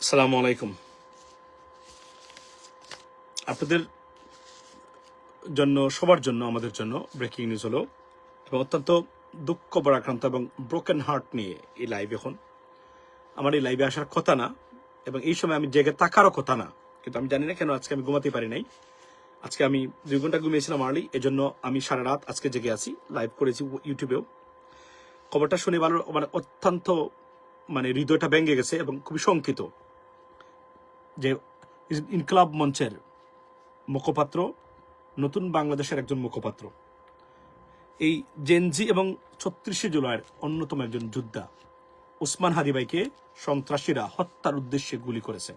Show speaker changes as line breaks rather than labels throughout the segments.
আসসালামু আলাইকুম। আপনাদের জন্য, সবার জন্য, আমাদের জন্য ব্রেকিং নিউজ হলো এবং অত্যন্ত দুঃখ ভারাক্রান্ত এবং ব্রোকেন হার্ট নিয়ে এই লাইভ। এখন আমার এই লাইভে আসার কথা না এবং এই সময় আমি জেগে থাকারও কথা না, কিন্তু আমি জানি না কেন আজকে আমি ঘুমাতে পারি নাই। আজকে আমি 2 ঘন্টা ঘুমিয়েছিলাম আর্লি, এজন্য আমি সারা রাত আজকে জেগে আছি, লাইভ করেছি ইউটিউবেও। খবরটা শুনে ভালো, অত্যন্ত হৃদয়টা ভেঙে গেছে এবং খুবই শঙ্কিত যে ইনকলাব মঞ্চের মুখপাত্র, নতুন বাংলাদেশের একজন মুখপাত্র, এই জেনজি এবং 36শে জুলাইয়ের অন্যতম একজন যোদ্ধা উসমান হাদি ভাইকে সন্ত্রাসীরা হত্যার উদ্দেশ্যে গুলি করেছে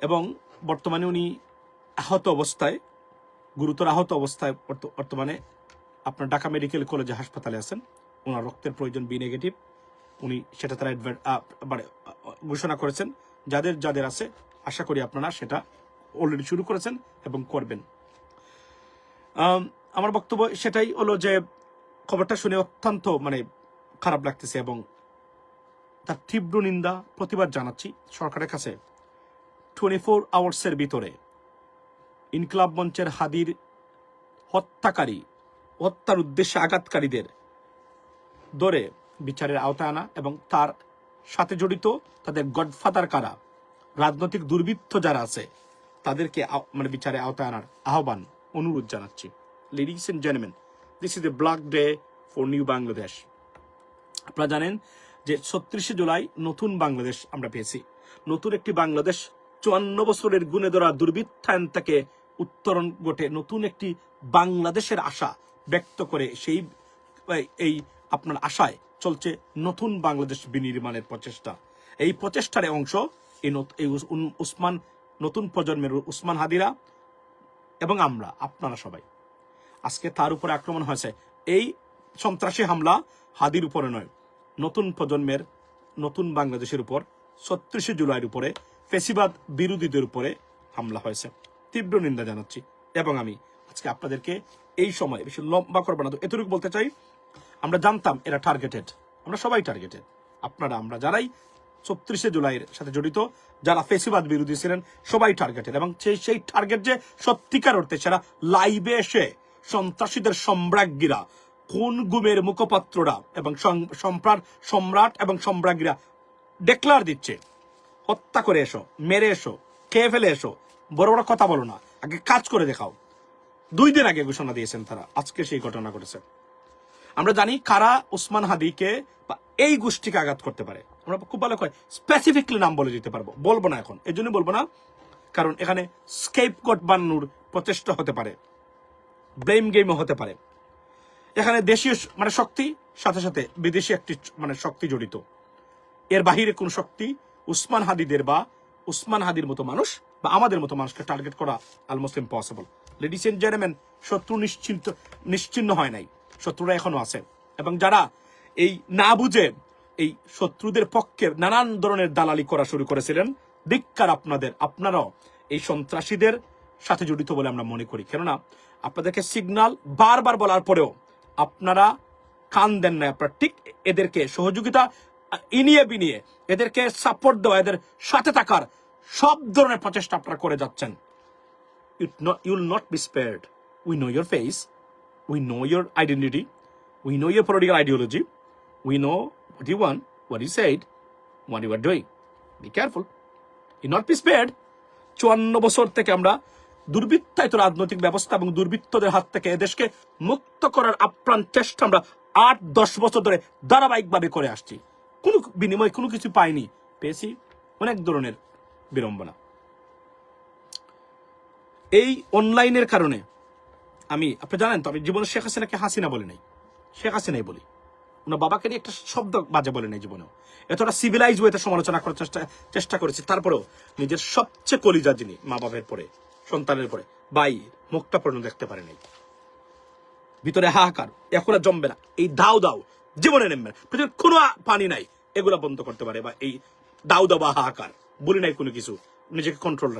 এবং বর্তমানে উনি আহত অবস্থায়, গুরুতর আহত অবস্থায় বর্তমানে আপনার ঢাকা মেডিকেল কলেজে হাসপাতালে আছেন। ওনার রক্তের প্রয়োজন বি নেগেটিভ, উনি সেটা তারা ঘোষণা করেছেন। যাদের যাদের আছে আশা করি আপনারা সেটা অলরেডি শুরু করেছেন এবং করবেন। আমার বক্তব্য সেটাই হলো যে খবরটা শুনে অত্যন্ত খারাপ লাগতেছে এবং তার তীব্র নিন্দা প্রতিবাদ জানাচ্ছি সরকারের কাছে। 24 আওয়ার্সের ভিতরে ইনকলাব মঞ্চের হাদির হত্যার উদ্দেশ্যে আঘাতকারীদের ধরে বিচারের আওতায় আনা এবং তার সাথে জড়িত তাদের গডফাদার কারা, রাজনৈতিক দুর্বৃত্ত যারা আছে তাদেরকে বিচারে আওতায় আনার আহ্বান, অনুরোধ জানাচ্ছি। Ladies and gentlemen, this is a black day for new Bangladesh. আপনারা জানেন যে 36শে জুলাই নতুন বাংলাদেশ আমরা পেয়েছি। নতুন একটি বাংলাদেশ, 54 বছরের গুণে ধরা দুর্বৃত্তায়ন থেকে উত্তরণ ঘটে নতুন একটি বাংলাদেশের আশা ব্যক্ত করে এই আপনার আশায় চলছে নতুন বাংলাদেশ বিনির্মাণের প্রচেষ্টা। এই প্রচেষ্টার অংশ এই নতুন প্রজন্মের উসমান হাদিরা এবং আপনারা সবাই। আজকে তার উপরে আক্রমণ হয়েছে। এই সন্ত্রাসী হামলা হাদির উপরে নয়, নতুন প্রজন্মের নতুন বাংলাদেশের উপর 36শে জুলাইয়ের উপরে ফেসিবাদ বিরোধীদের উপরে হামলা হয়েছে। তীব্র নিন্দা জানাচ্ছি এবং আমি আজকে আপনাদেরকে এই সময় বেশি লম্বা করবো না, তো এতটুকু বলতে চাই, আমরা জানতাম এরা টার্গেটেড, আমরা সবাই টার্গেটেড। আমরা যারাই 36শে জুলাইয়ের সাথে জড়িত, যারা ফেসিবাদ বিরোধী ছিলেন, সবাই টার্গেটেড এবং সেই টার্গেট যে সত্যিকার অর্থে সেটা লাইভে এসে সন্ত্রাসীদের সম্রাজ্ঞীরা, কোন গুমের মুখপাত্ররা এবং সম্রাট এবং সম্রাজ্ঞীরা ডেক্লার দিচ্ছে, হত্যা করে এসো, মেরে এসো, খেয়ে ফেলে এসো, বড় বড় কথা বলো না, আগে কাজ করে দেখাও। 2 দিন আগে ঘোষণা দিয়েছেন তারা, আজকে সেই ঘটনা ঘটেছে। আমরা জানি কারা উসমান হাদিকে বা এই গোষ্ঠীকে আঘাত করতে পারে। আমরা খুব ভালো করে স্পেসিফিকলি নাম বলে দিতে পারবো, বলবো না এখন, এই জন্য বলবো না কারণ এখানে স্কেপগট বানানোর প্রচেষ্টা হতে পারে, ব্লেম গেমও হতে পারে। এখানে দেশীয় শক্তি সাথে সাথে বিদেশি একটি শক্তি জড়িত। এর বাহিরে কোন শক্তি উসমান হাদিদের বা উসমান হাদির মতো মানুষ বা আমাদের মতো মানুষকে টার্গেট করা almost impossible. Ladies and gentleman, শত্রু নিশ্চিন্ন হয় নাই, শত্রুরা এখনো আছে এবং যারা এই না বুঝে এই শত্রুদের পক্ষে নানান ধরনের দালালি করা শুরু করেছিলেন, ধিক্কার আপনাদের। আপনারাও এই সন্ত্রাসীদের সাথে জড়িত বলে আমরা মনে করি, কেননা আপনাদেরকে সিগন্যাল বারবার বলার পরেও আপনারা কান দেন না। আপনারা ঠিক এদেরকে সহযোগিতা ইনিয়ে বিনিয়ে এদেরকে সাপোর্ট দেওয়া, এদের সাথে থাকার সব ধরনের প্রচেষ্টা আপনারা করে যাচ্ছেন। You will not be spared. We know your face, we know your identity, we know your political ideology, we know what you want, what you said, what you are doing. Be careful. You will not be spared. 54 বছর থেকে আমরা দুর্বৃত্তায়িত রাজনৈতিক ব্যবস্থা এবং দুর্বৃত্তদের হাত থেকে এদেশকে মুক্ত করার আপ্রাণ চেষ্টা আমরা 8-10 বছর ধরে ধারাবাহিকভাবে করে আসছি। কোনো বিনিময় কোনো কিছু পাইনি, পেয়েছি অনেক ধরনের বিড়ম্বনা। এই অনলাইনের কারণে আপনি জানেন তো, আমি জীবনে শেখ হাসিনাকে হাসিনা বলে নাই, শেখ হাসিনাই বলি। ওনার বাবাকে নিয়ে একটা শব্দ বাজে বলে নাই জীবনেও। এতটা সিভিলাইজ ওয়েতে সমালোচনা করার চেষ্টা করেছি, তারপরেও নিজের সবচেয়ে কলিজা যিনি, মা বাবার পরে, সন্তানের পরে, ভাই মুখটা পর্যন্ত দেখতে পারে নাই। ভিতরে হাহাকার, এখন আর জমবে না, এই দাও জীবনে নেমবে না, পৃথিবীর কোনো পানি নাই, এগুলা বন্ধ করতে পারে বা এই দাও বা হাহাকার বলি নাই কোনো কিছু। নিজেকে কন্ট্রোল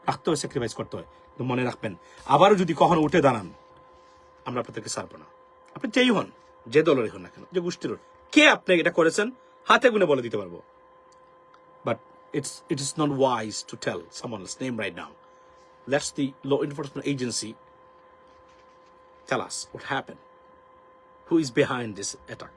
রাখতে হয়, স্যাক্রিফাইস করতে হয়। কিন্তু মনে রাখবেন, আবারও যদি কখনো উঠে দাঁড়ান, আমরা আপনাদেরকে ছাড়বো না। আপনি যেই হন, যে দলেরই হন না কেন, যে গোষ্ঠীর, কে আপনি এটা করেছেন হাতে গুনে বলে দিতে পারবো। it is not wise to tell someone's name right now. Let the law enforcement agency tell us what happened. Who is behind this attack,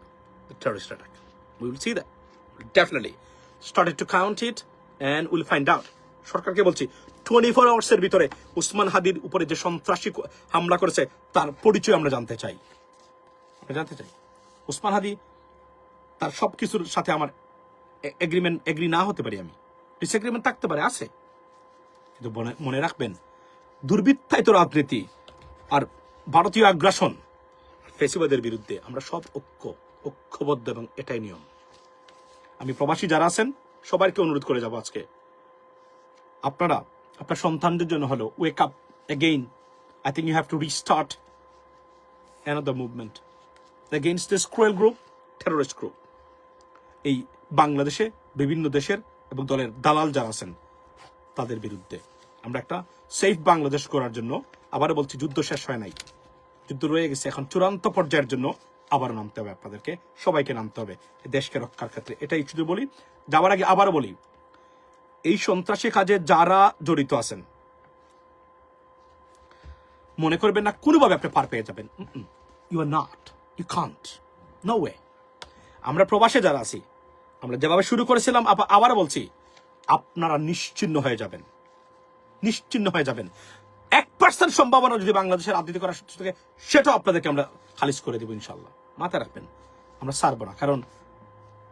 the terrorist attack? We will see that. We'll definitely started to count it and we'll find out. সরকারকে বলছি 24 আওয়ার্সের ভিতরে উসমান হাদির উপরে যে সন্ত্রাসী হামলা করেছে তার পরিচয় আমরা জানতে চাই। উসমান হাদি তার সবকিছুর সাথে আমার এগ্রি না হতে পারি, আমি ডিসএগ্রিমেন্ট থাকতে পারে, আছে, কিন্তু মনে রাখবেন দুর্বৃত্তায়িত রাজনীতি আর ভারতীয় আগ্রাসন ফেসিবাদের বিরুদ্ধে আমরা সব ঐক্যবদ্ধ এবং এটাই নিয়ম। আমি প্রবাসী যারা আছেন সবাইকে অনুরোধ করে যাব আজকে, আপনারা আপনার সন্তানদের জন্য হলো wake up again. I think you have to restart another movement against this cruel group, terrorist group. এই বাংলাদেশে বিভিন্ন দেশের এবং দলের দালাল যারা আছেন তাদের বিরুদ্ধে আমরা একটা সেফ বাংলাদেশ করার জন্য, আবারও বলছি, যুদ্ধ শেষ হয় নাই, যুদ্ধ রয়ে গেছে, এখন চূড়ান্ত পর্যায়ের জন্য আবার নামতে হবে, আপনাদেরকে সবাইকে নামতে হবে দেশকে রক্ষার ক্ষেত্রে। এটাই শুধু বলি, যাওয়ার আগে আবার বলি, এই সন্ত্রাসী কাজে যারা জড়িত আছেন মনে করবেন না কোনোভাবে আপনি পার পেয়ে যাবেন। You are not, you can't, no way. আমরা প্রবাসে যারা আছি, আমরা যেভাবে শুরু করেছিলাম আবার বলছি, আপনারা নিশ্চিহ্ন হয়ে যাবেন, নিশ্চিহ্ন হয়ে যাবেন। 1% সম্ভাবনা যদি বাংলাদেশের রাজনীতি করার সুযোগ থাকে সেটাও আপনাদেরকে আমরা খালিজ করে দেবো ইনশাল্লাহ। মাথায় রাখবেন, আমরা ছাড়বো না। কারণ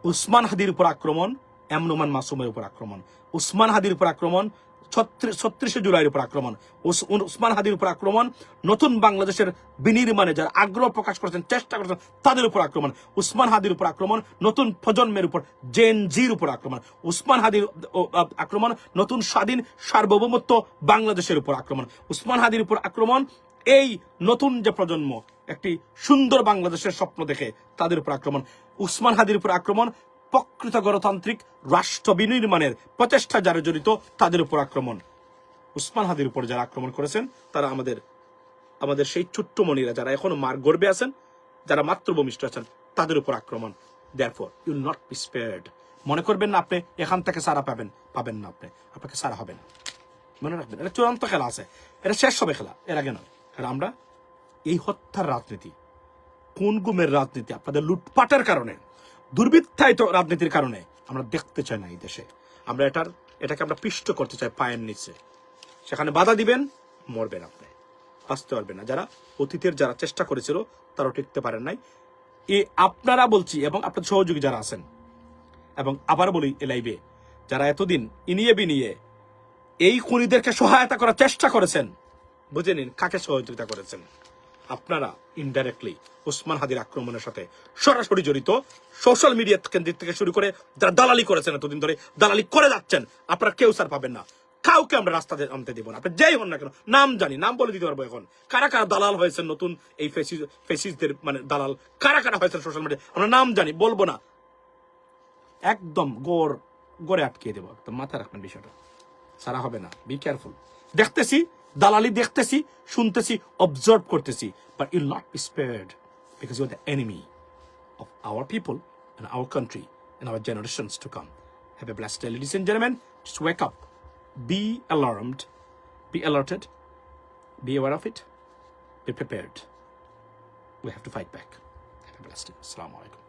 উসমান হাদির উপর আক্রমণ, এমনুমান মাসুমের উপর আক্রমণ, উসমান হাদির উপর আক্রমণ, 36শে জুলাইয়ের উপর আক্রমণ, উসমান হাদির উপর আক্রমণ, নতুন বাংলাদেশের বিনির্মাণে যারা আগ্রহ প্রকাশ করেছেন, চেষ্টা করেছেন তাদের উপর আক্রমণ, উসমান হাদির উপর আক্রমণ, নতুন প্রজন্মের উপর, জেন জির উপর আক্রমণ, উসমান হাদির আক্রমণ, নতুন স্বাধীন সার্বভৌমত্ব বাংলাদেশের উপর আক্রমণ, উসমান হাদির উপর আক্রমণ, এই নতুন যে প্রজন্ম একটি সুন্দর বাংলাদেশের স্বপ্ন দেখে তাদের উপর আক্রমণ, উসমান হাদির উপর আক্রমণ, প্রকৃত গণতান্ত্রিক রাষ্ট্র বিনির্মাণের প্রচেষ্টা যারা জড়িত তাদের উপর আক্রমণ। উসমান হাদির উপর যারা আক্রমণ করেছেন তারা আমাদের সেই ছোট্ট মনিরা যারা এখনো মার গর্বে আছেন, যারা মাতৃভূমিষ্ঠ আছেন, তাদের উপর আক্রমণ। Therefore, you will not be spared. মনে করবেন না আপনি এখান থেকে সারা পাবেন না, আপনাকে সারা হবে না। মনে রাখবেন, এটা চূড়ান্ত খেলা আছে, এটা শেষ হবে খেলা, এর আগে নয়। কারণ আমরা এই হত্যার রাজনীতি, কোন গুমের রাজনীতি, আপনাদের লুটপাটের কারণে, দুর্বৃত্তায়িত রাজনীতির কারণে আমরা দেখতে চাই না এই দেশে। আমরা এটাকে আমরা পিষ্ট করতে চাই পায়ের নিচে। সেখানে বাধা দিবেন, মরবেন, আপনি বাঁচতে পারবেন না। যারা অতীতের যারা চেষ্টা করেছিল তারাও টিকতে পারেন নাই। আপনারা বলছি, এবং আপনার সহযোগী যারা আছেন, এবং আবার বলি এ লাইভে, যারা এতদিন ইনিয়ে বিনিয়ে এই খুনিদেরকে সহায়তা করার চেষ্টা করেছেন, বুঝে নিন কাকে সহযোগিতা করেছেন। আপনারা ইনডাইরেক্টলি উসমান হাদির আক্রমণের সাথে সরাসরি জড়িত। সোশ্যাল মিডিয়া কেন্দ্রিক থেকে শুরু করে যারা দালালি করেছেন, এতদিন ধরে দালালি করে যাচ্ছেন, আপনারা কেউ সার পাবেন না। কাউকে আমরা রাস্তাতে নামতে দেবো না। আপনি যেই হন না কেন, নাম জানি, নাম বলে দিতে পারবো এখন। কারা কারা দালাল হয়েছেন, নতুন এই ফেসিসদের মানে দালাল কারা কারা হয়েছেন সোশ্যাল মিডিয়া, আমরা নাম জানি, বলবো না, একদম গড়ে আটকে দেবো। একদম মাথায় রাখবেন বিষয়টা, সারা হবে না। Be careful. দেখতেছি দালালি, দেখতেছি, শুনতেছি, অবজার্ভ করতেছি, but you'll not be spared because you're the enemy of our people and our country and our generations to come. Have a blessed day, ladies and gentlemen. Just wake up, be alarmed, be alerted, be aware of it, be prepared. We have to fight back. Have a blessed day. Assalamu alaikum.